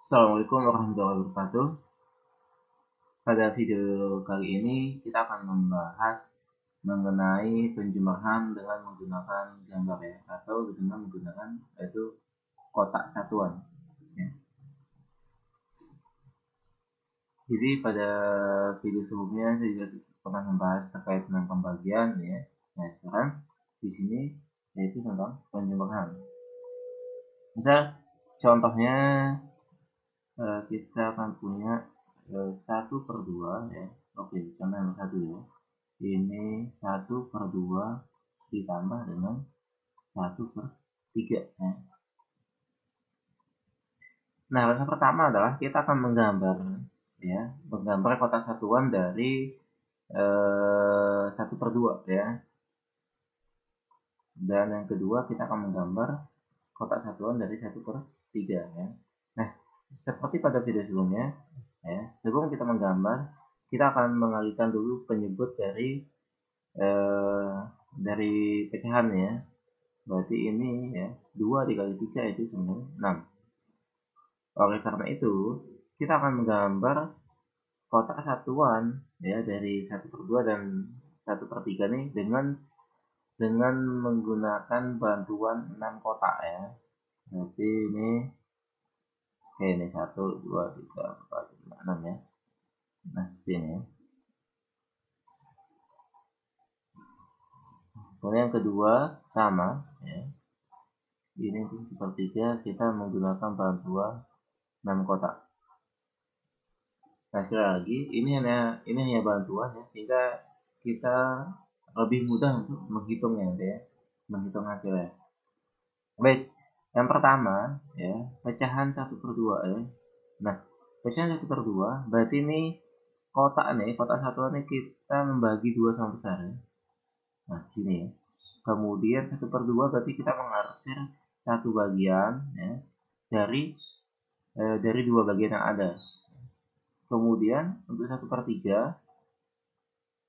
Assalamualaikum warahmatullahi wabarakatuh. Pada video kali ini kita akan membahas mengenai penjumlahan dengan menggunakan gambar ya, atau dengan menggunakan yaitu kotak satuan. Ya. Jadi pada video sebelumnya saya juga pernah membahas terkait dengan pembagian ya. Nah sekarang di sini yaitu tentang penjumlahan. Misal contohnya kita akan punya 1/2 ya. Oke, contoh yang 1 ya. Ini 1/2 ditambah dengan 1/3 ya. Nah, langkah pertama adalah kita akan menggambar kotak satuan dari 1/2 ya. Dan yang kedua kita akan menggambar kotak satuan dari 1/3 ya. Nah, seperti pada video sebelumnya ya, sebelum kita menggambar, kita akan mengalihkan dulu penyebut dari pecahan ya. Berarti ini ya, 2 dikali 3 itu sama 6. Oleh karena itu, kita akan menggambar kotak satuan ya dari 1/2 dan 1/3 nih dengan menggunakan bantuan 6 kotak ya. Berarti ini ini 1, 2, 3, 4, 5, 6 ya. Nah, ini ya. Kemudian yang kedua sama ya. Ini untuk 1/3 kita menggunakan bantuan 6 kotak. Nah, sekali lagi ini hanya bantuan ya, sehingga kita lebih mudah untuk menghitungnya ya, menghitung hasilnya. Baik, yang pertama ya, pecahan 1/2 ya. Nah, pecahan 1/2 berarti ini kotak satuan ini kita membagi 2 sama besar ya. Nah, sini ya. Kemudian 1/2 berarti kita mengarsir satu bagian ya dari 2 bagian yang ada. Kemudian untuk 1/3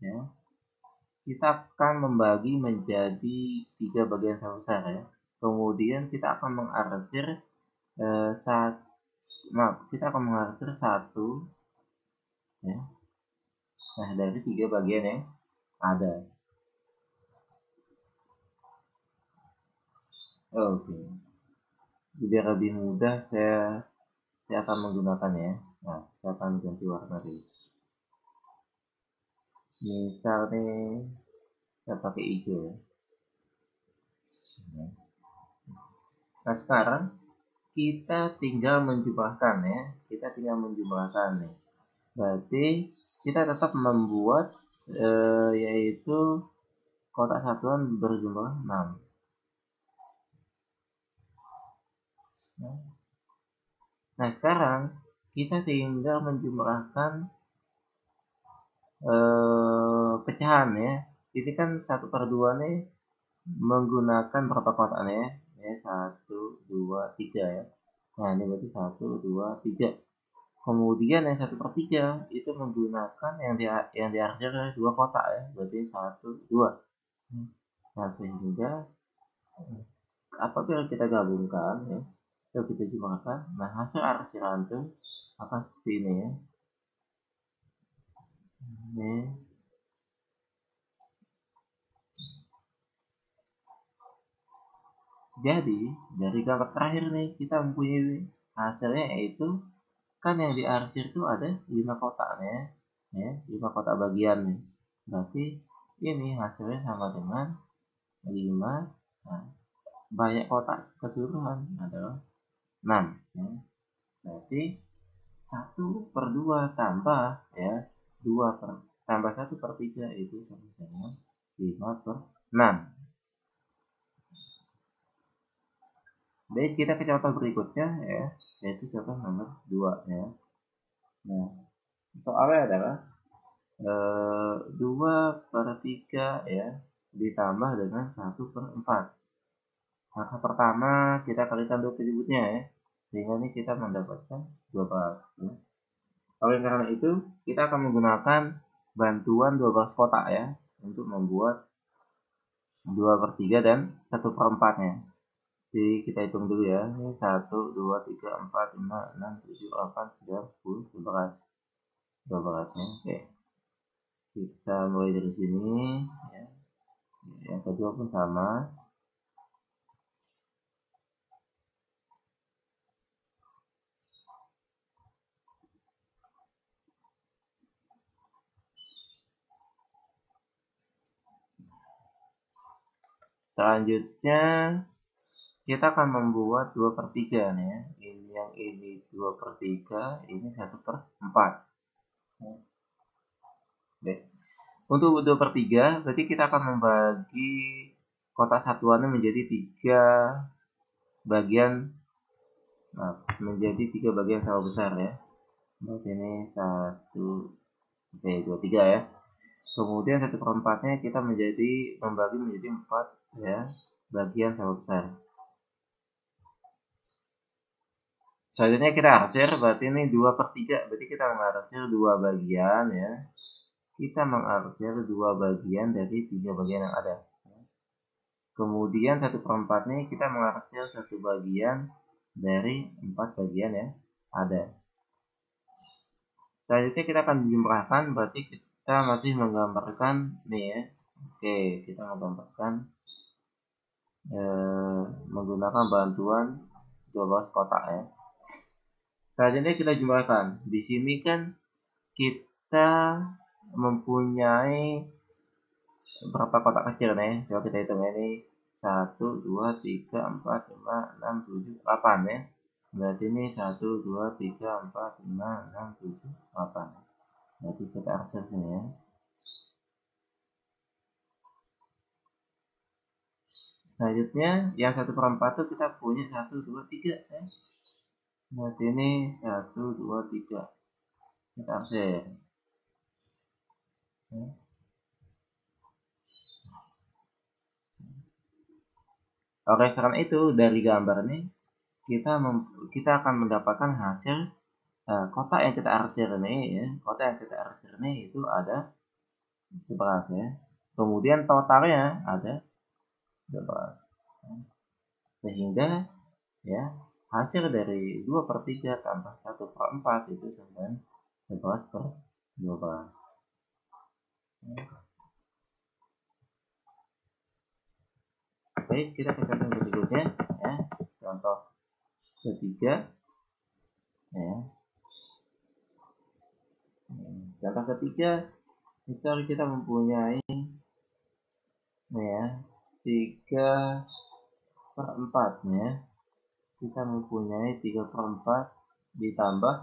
ya, kita akan membagi menjadi 3 bagian sama besar ya. Kemudian kita akan mengarsir satu ya. Nah, dari 3 bagian yang ada. Oke. Biar lebih mudah saya akan menggunakan ya. Nah, saya akan ganti warna dulu. Misal nih saya pakai hijau ya. Nah, sekarang kita tinggal menjumlahkan ya. Nih. Berarti kita tetap membuat yaitu kotak satuan berjumlah 6. Nah, sekarang kita tinggal menjumlahkan pecahan ya. Ini kan 1/2 nih menggunakan berapa kotak nih ya? 1, 2, 3 ya. Nah, ini berarti 1, 2, 3. Kemudian yang 1/3 itu menggunakan yang diarsir dari 2 kotak ya. Berarti 1, 2. Nah, sehingga apabila kita gabungkan ya, kalau kita jumlahkan, nah hasil arsiran itu akan seperti ini ya. Ini jadi dari gambar terakhir nih kita mempunyai hasilnya, yaitu kan yang diarsir itu ada 5 kotaknya ya, 5 kotak bagian nih. Berarti ini hasilnya sama dengan 5. Nah, banyak kotak keseluruhan adalah 6 ya. Berarti 1/2 tambah ya tambah 1/3 itu sama dengan 5/6. Baik, kita ke contoh berikutnya ya, yaitu contoh nomor 2 ya. Nah, soalnya adalah 2/3 ya ditambah dengan 1/4. Maka pertama kita kalikan dulu penyebutnya ya, sehingga ini kita mendapatkan 12 ya. Oleh karena itu kita akan menggunakan bantuan 12 kotak ya untuk membuat 2/3 dan 1/4 nya. Jadi kita hitung dulu ya. Ini 1, 2, 3, 4, 5, 6, 7, 8, 9, 10, 11. 12 ya. Oke. Kita mulai dari sini ya. Yang kedua pun sama. Selanjutnya kita akan membuat 2/3 nih ya. Ini yang ini 2/3, ini 1/4. Oke. Untuk 2/3 berarti kita akan membagi kotak satuannya menjadi 3 bagian, menjadi 3 bagian sama besar ya. Berarti ini 1, oke, 2, 3 ya. Kemudian 1/4-nya kita membagi menjadi 4 ya, bagian sama besar. Selanjutnya kita arsir, berarti ini 2/3, berarti kita mengarsir 2 bagian ya. Kita mengarsir 2 bagian dari 3 bagian yang ada. Kemudian 1/4-nya kita mengarsir 1 bagian dari 4 bagian yang ada. Selanjutnya kita akan jumlahkan, berarti kita masih menggambarkan nih ya. Oke, kita menggambarkan menggunakan bantuan 12 kotak ya. Selanjutnya kita jumlahkan. Di sini kan kita mempunyai berapa kotak kecil nih? Coba kita hitung ini 1, 2, 3, 4, 5, 6, 7, 8 ya. Berarti ini 1, 2, 3, 4, 5, 6, 7, 8. Berarti kita arsir sini ya. Selanjutnya yang 1/4 itu kita punya 1, 2, 3 ya. Berarti ini 1, 2, 3. Kita arsir. Ya. Oleh karena itu dari gambar ini kita akan mendapatkan hasil kotak yang kita arsir ini ya. Kotak yang kita arsir ini itu ada 11 ya. Kemudian totalnya ada 12. Sehingga ya hasil dari 2/3 tambah 1/4 itu sama 11/12. Baik, kita ke contoh berikutnya ya. Contoh ketiga ya. Contoh ketiga, misal kita mempunyai ya 3/4 ya. Kita mempunyai 3/4 ditambah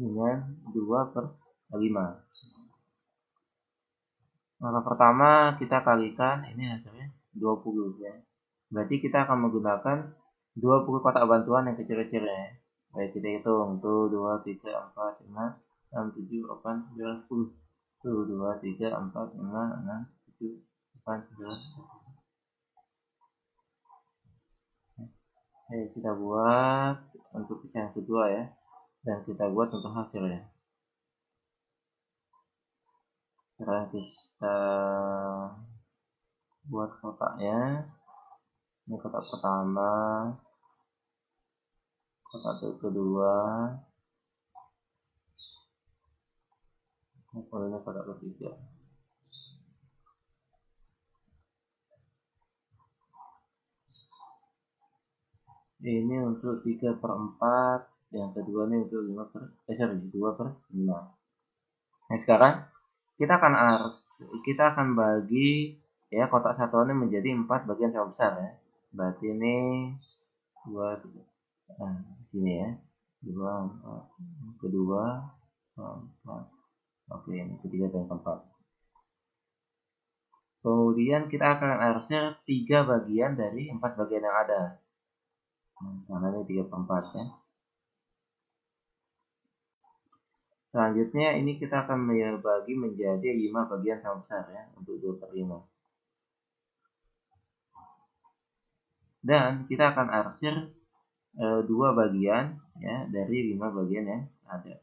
dengan 2/5. Maka pertama kita kalikan, ini hasilnya 20 ya. Berarti kita akan menggunakan 20 kotak bantuan yang kecil-kecil ya. Baik, kita hitung. Tuh 2, 3, 4, 5, 6, 7, 8, 9, 10. Tuh 2, 3, 4, 5, 6, 7, 8, 9. Oke, kita buat untuk yang kedua ya. Dan kita buat untuk hasilnya. Sekarang kita buat kotaknya. Ini kotak pertama, kotak kedua, kemudian kotak ketiga. Ini untuk 3/4, yang kedua ini untuk 2/5. Nah sekarang kita akan bagi ya kotak satuannya menjadi 4 bagian sama besar ya. Berarti ini 2, nah sini ya, 2, 4, kedua, 4. Oke, ini ketiga dan keempat. Kemudian kita akan arsir 3 bagian dari 4 bagian yang ada. Karena ini 3/4 ya. Selanjutnya ini kita akan bagi menjadi 5 bagian sama besar ya, untuk 2/5. Dan kita akan arsir 2 bagian ya dari 5 bagian yang ada.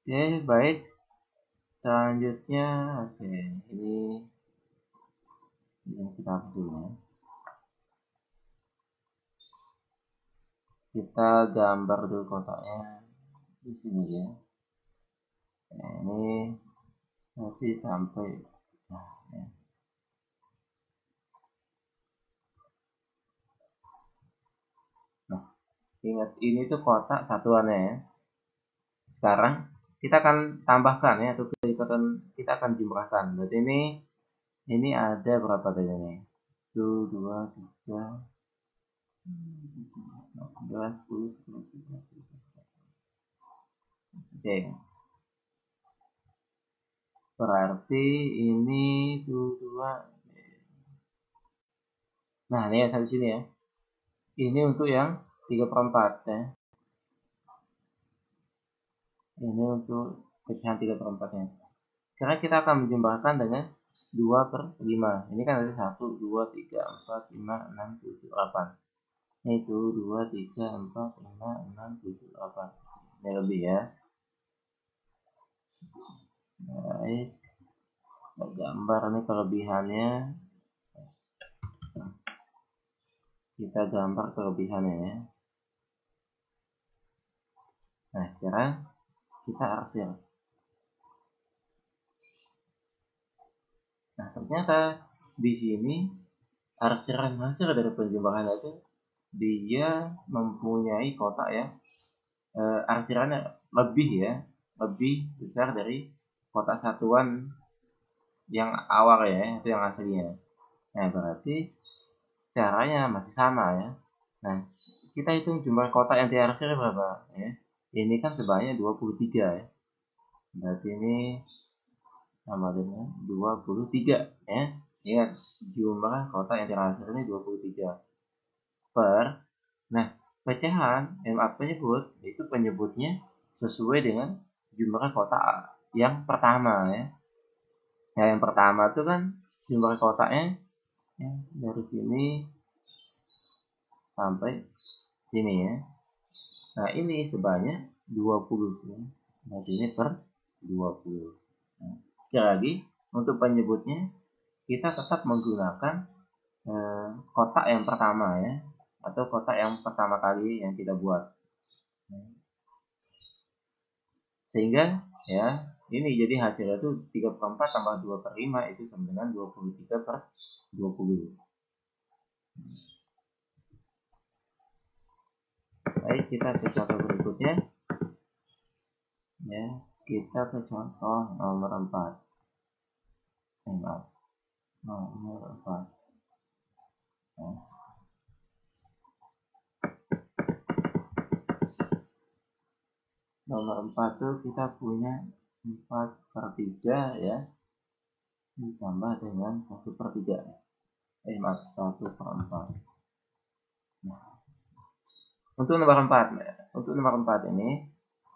Oke, baik. Selanjutnya, oke, ini yang kita hapus dulu ya. Kita gambar dulu kotaknya di sini ya. Nah, ini nanti sampai nah, ya. Nah, ingat ini tuh kotak satuannya ya. Sekarang kita akan tambahkan ya, atau kita akan jumlahkan. Berarti ini ada berapa tadi nih? 1, 2, 3, 11, 10, 11, 12. Oke. Berarti ini 2. Nah, ini yang satu sini ya. Ini untuk yang 3/4 ya. Ini untuk pecahan 3/4-nya. Sekarang kita akan menjumlahkan dengan 2/5. Ini kan ada 1, 2, 3, 4, 5, 6, 7, 8. Itu 2, 3, 4, 5, 6, 7, 8. Ini lebih ya. Baik. Gambar nih kelebihannya. Kita gambar kelebihannya ya. Nah, sekarang kita arsir. Nah, ternyata di sini arsiran hasil dari penjumlahan itu dia mempunyai kotak ya, arsirannya lebih ya, lebih besar dari kotak satuan yang awal ya, itu yang aslinya. Nah, berarti caranya masih sama ya. Nah, kita hitung jumlah kotak yang diarsir berapa ya. Ini kan sebanyak 23 ya. Berarti ini sama dengan 23 ya. Ingat, jumlah kotak yang diarsir ini 23 per. Nah, pecahan MAP penyebutnya sesuai dengan jumlah kotak yang pertama ya. Nah, yang pertama itu kan jumlah kotaknya ya, dari sini sampai sini ya. Nah, ini sebanyak 20 ya. Berarti ini per 20. Nah, sekali lagi untuk penyebutnya kita tetap menggunakan kotak yang pertama ya, atau kotak yang pertama kali yang kita buat. Sehingga ya ini jadi hasilnya itu 3/4 tambah 2/5 itu sama dengan 23/20. Baik, kita ke contoh berikutnya ya. Kita ke contoh nomor 4. Maaf, nomor 4 ya. Nomor 4 tuh kita punya 4/3 ya, ditambah dengan 1/3. Maaf, 1/4. Nah, untuk nomor 4 ini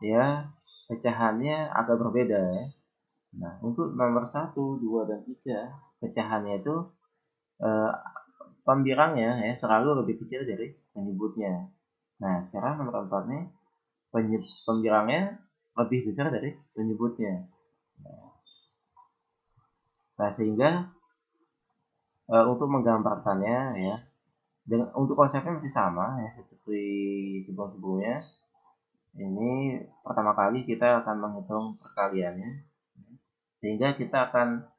ya pecahannya agak berbeda ya. Nah, untuk nomor 1, 2, dan 3 pecahannya itu pembirangnya ya selalu lebih kecil dari penyebutnya. Nah, sekarang nomor 4 nih pembirangnya lebih besar dari penyebutnya. Nah, sehingga untuk menggambarkannya ya, untuk konsepnya masih sama ya seperti sebelum-sebelumnya. Ini pertama kali kita akan menghitung perkaliannya, sehingga kita akan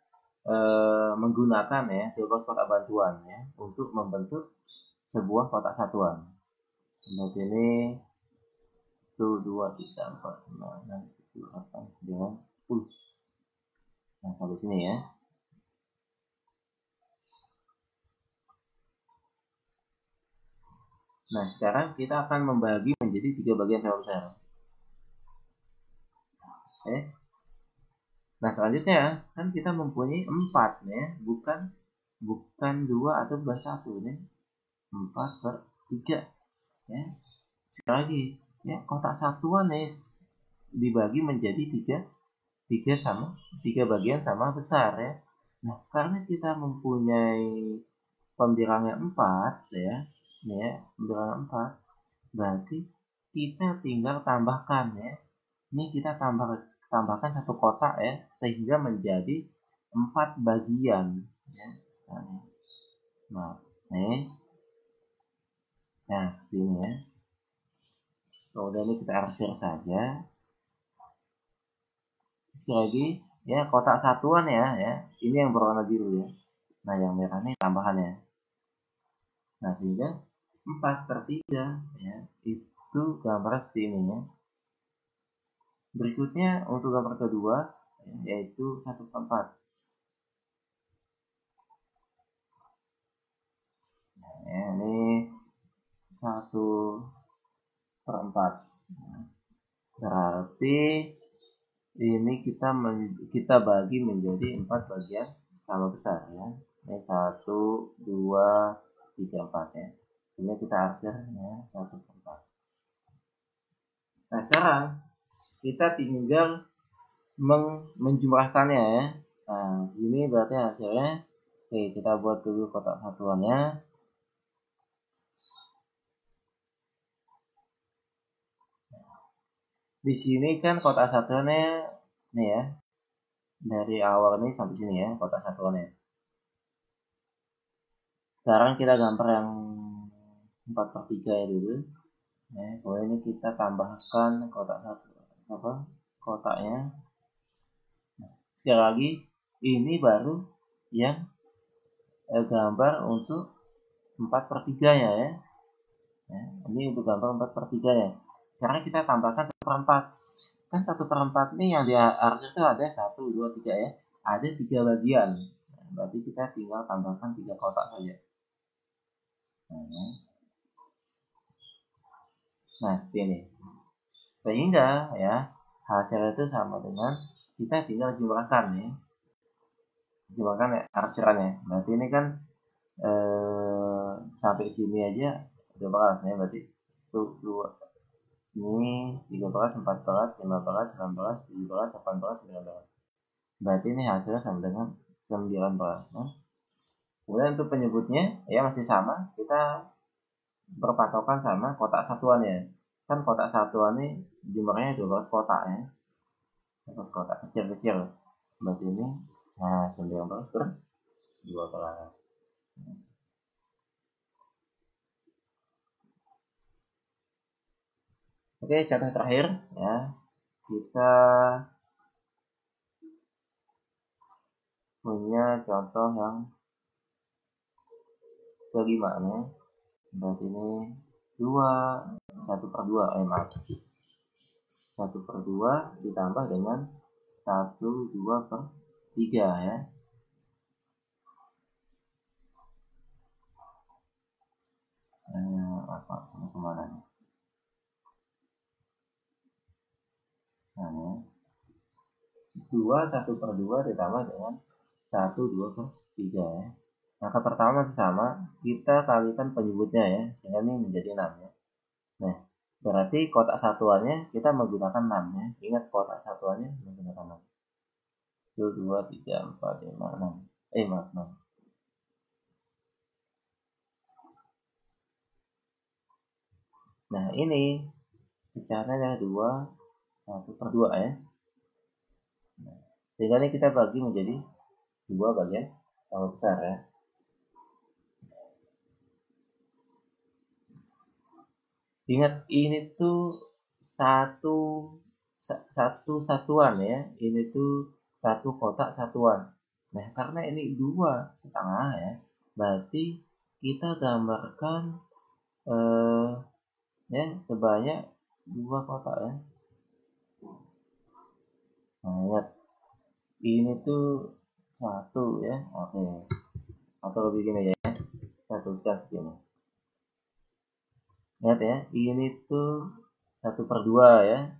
menggunakan ya 12 kotak bantuan ya untuk membentuk sebuah kotak satuan. Seperti ini 1, 2, 3, 4, 5, 6, 7, 8, 9, 10. Nah, sampai sini ya. Nah, sekarang kita akan membagi menjadi 3 bagian sama besar. Oke. Nah, selanjutnya kan kita mempunyai 4 ya, bukan 2 atau bukan 1 ini. 4/3 ya. Sekali lagi ya, kotak satuan nih dibagi menjadi 3 bagian sama besar ya. Nah, karena kita mempunyai pembirangnya 4 ya, pembirangnya 4, berarti kita tinggal tambahkan ya. Ini kita tambahkan satu kotak ya, sehingga menjadi 4 bagian ya. Nah, nih. Nah, ini ya. Kemudian ini kita arsir saja. Sekali lagi ya, kotak satuan ya. Ini yang berwarna biru ya. Nah, yang merah ini tambahannya. Nah, sehingga 4/3 ya. Itu gambar seperti ini ya. Berikutnya untuk gambar kedua ya, yaitu 1/4. Nah, ya, ini 1/4. Nah, berarti ini kita bagi menjadi 4 bagian sama besar ya. Ini 1, 2, 3, 4 ya. Ini kita arsir ya, 1/4. Nah, sekarang kita tinggal menjumlahkannya ya. Nah, ini berarti hasilnya. Oke, kita buat dulu kotak satuannya. Di sini kan kotak satuannya nih ya. Dari awal ini sampai sini ya, kotak satuannya. Sekarang kita gambar yang 4/3 ya dulu. Ya, kemudian ini kita tambahkan kotaknya. Nah, sekali lagi ini baru yang gambar untuk 4/3 ya. Ini untuk gambar 4/3 ya. Sekarang kita tambahkan 1/4. Kan 1/4 ini yang di arsir itu ada 1, 2, 3 ya. Ada 3 bagian. Nah, berarti kita tinggal tambahkan 3 kotak saja. Nah, seperti ini. Sehingga ya hasilnya itu sama dengan kita tinggal jumlahkan ya. Jumlahkan ya arsirannya. Berarti ini kan sampai sini aja 12 ya, berarti 2 ini 13, 14, 15, 16, 17, 18, 19. Berarti ini hasilnya sama dengan 19 ya. Kemudian untuk penyebutnya ya masih sama, kita berpatokan sama kotak satuannya. Kan kotak satuan ini jumlahnya 12 kotak ya. 12 kotak kecil-kecil. Berarti ini nah 19/12. Oke, contoh terakhir ya. Kita punya contoh yang kelima nih. Berarti ini 1/2 maaf. 1/2 ditambah dengan 1/2/3 ya. Ini kemana nih? Nah, ya. 1/2 ditambah dengan 1/2/3 ya. Angka pertama masih sama, kita kalikan penyebutnya ya, sehingga ini menjadi 6 ya. Nah, berarti kotak satuannya kita menggunakan 6 ya. Ingat kotak satuannya menggunakan 6. 1, 2, 3, 4, 5, 6. Maaf, 6. Nah, ini pecahannya adalah 2, 1/2 ya. Nah, sehingga ini kita bagi menjadi 2 bagian sama besar ya. Ingat ini tuh satu satuan ya. Ini tuh satu kotak satuan. Nah, karena ini 2,5 ya, berarti kita gambarkan ya sebanyak 2 kotak ya. Nah, ingat ini tuh 1 ya. Oke. Atau lebih gini ya. 1 segini. Lihat ya, ini tuh 1/2 ya.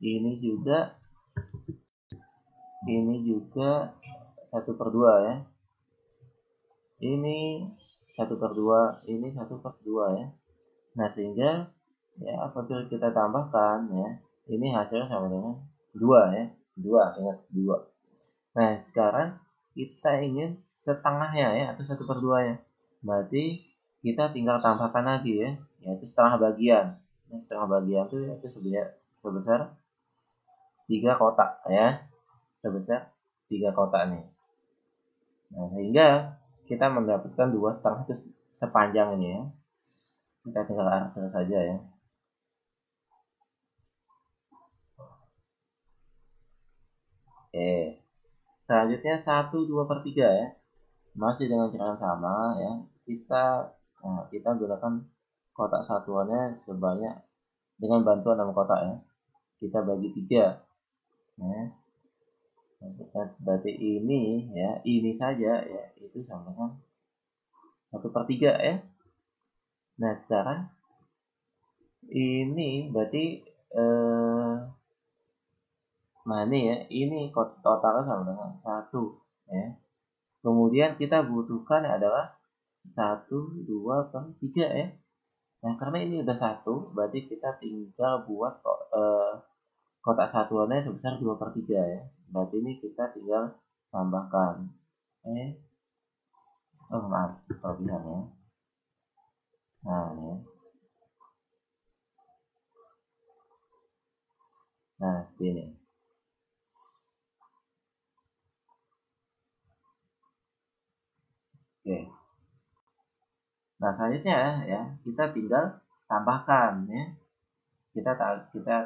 Ini juga 1/2 ya. Ini 1/2, ini 1/2 ya. Nah, sehingga ya apabila kita tambahkan ya, ini hasilnya sama dengan 2 ya. 2, ingat 2. Nah, sekarang kita ingin setengahnya ya, atau 1/2 ya. Berarti kita tinggal tambahkan lagi ya, yaitu setengah bagian. Nah, setengah bagian itu sebesar 3 kotak ya, sebesar 3 kotak nih. Nah, sehingga kita mendapatkan 2,5 sepanjang ini ya. Kita tinggal arsir saja ya. Oke. Selanjutnya 1/2/3 ya. Masih dengan cara yang sama ya. Kita gunakan kotak satuannya sebanyak dengan bantuan 6 kotak ya. Kita bagi 3 ya. Berarti ini ya, ini saja ya, itu sama dengan 1/3 ya. Nah, sekarang ini berarti nah ini ya, ini totalnya sama dengan 1 ya. Kemudian kita butuhkan adalah 1/2/3 ya. Nah, karena ini udah 1, berarti kita tinggal buat kotak satuannya sebesar 2/3 ya. Berarti ini kita tinggal tambahkan. Maaf, kelebihan ya. Nah, ini ya. Nah, seperti ini. Oke. Nah, selanjutnya ya, kita tinggal tambahkan ya. Kita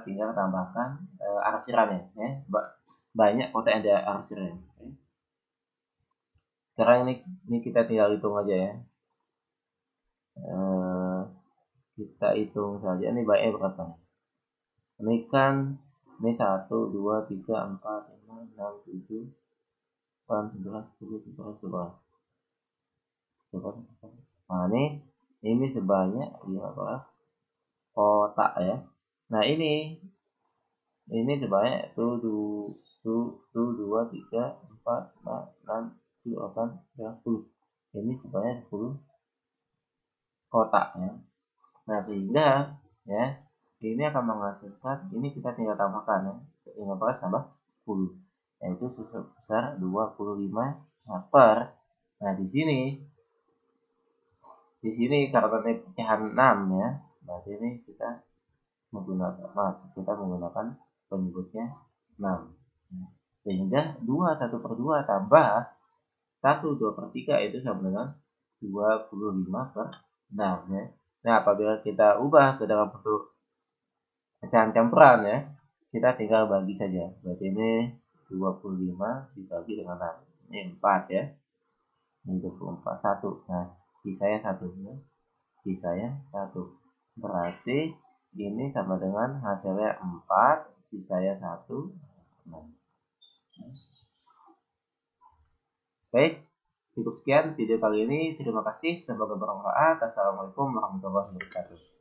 tinggal tambahkan arsirannya ya. Banyak kotak yang ada arsirannya. Ya. Sekarang ini kita tinggal hitung aja ya. Kita hitung saja ini banyak berapa. Ini kan ini 1, 2, 3, 4, 5, 6, 7, 8, 11, 10, 11, 12. Nah, ini sebanyak 15 kotak ya. Nah, ini sebanyak 2, 3, 4, 5, 6, 7, 8, 9, 10. Ini sebanyak 10 kotak ya. Nah, sehingga ya ini akan menghasilkan, ini kita tinggal tambahkan ya, 15 tambah 10, yaitu sebesar 25 per. Nah, di sini karena ini pecahan 6 ya, berarti ini kita menggunakan penyebutnya 6. Sehingga 1/2 tambah 1/2/3 itu sama dengan 25/6 ya. Nah, apabila kita ubah ke dalam bentuk pecahan campuran ya, kita tinggal bagi saja. Berarti ini 25 dibagi dengan 6. Ini 4 ya. Ini 24, 1. Nah, sisanya 1 ya. Sisanya 1. Berarti ini sama dengan hasilnya 4, sisanya 1. Nah. Baik, cukup sekian video kali ini. Terima kasih, semoga bermanfaat. Assalamualaikum warahmatullahi wabarakatuh.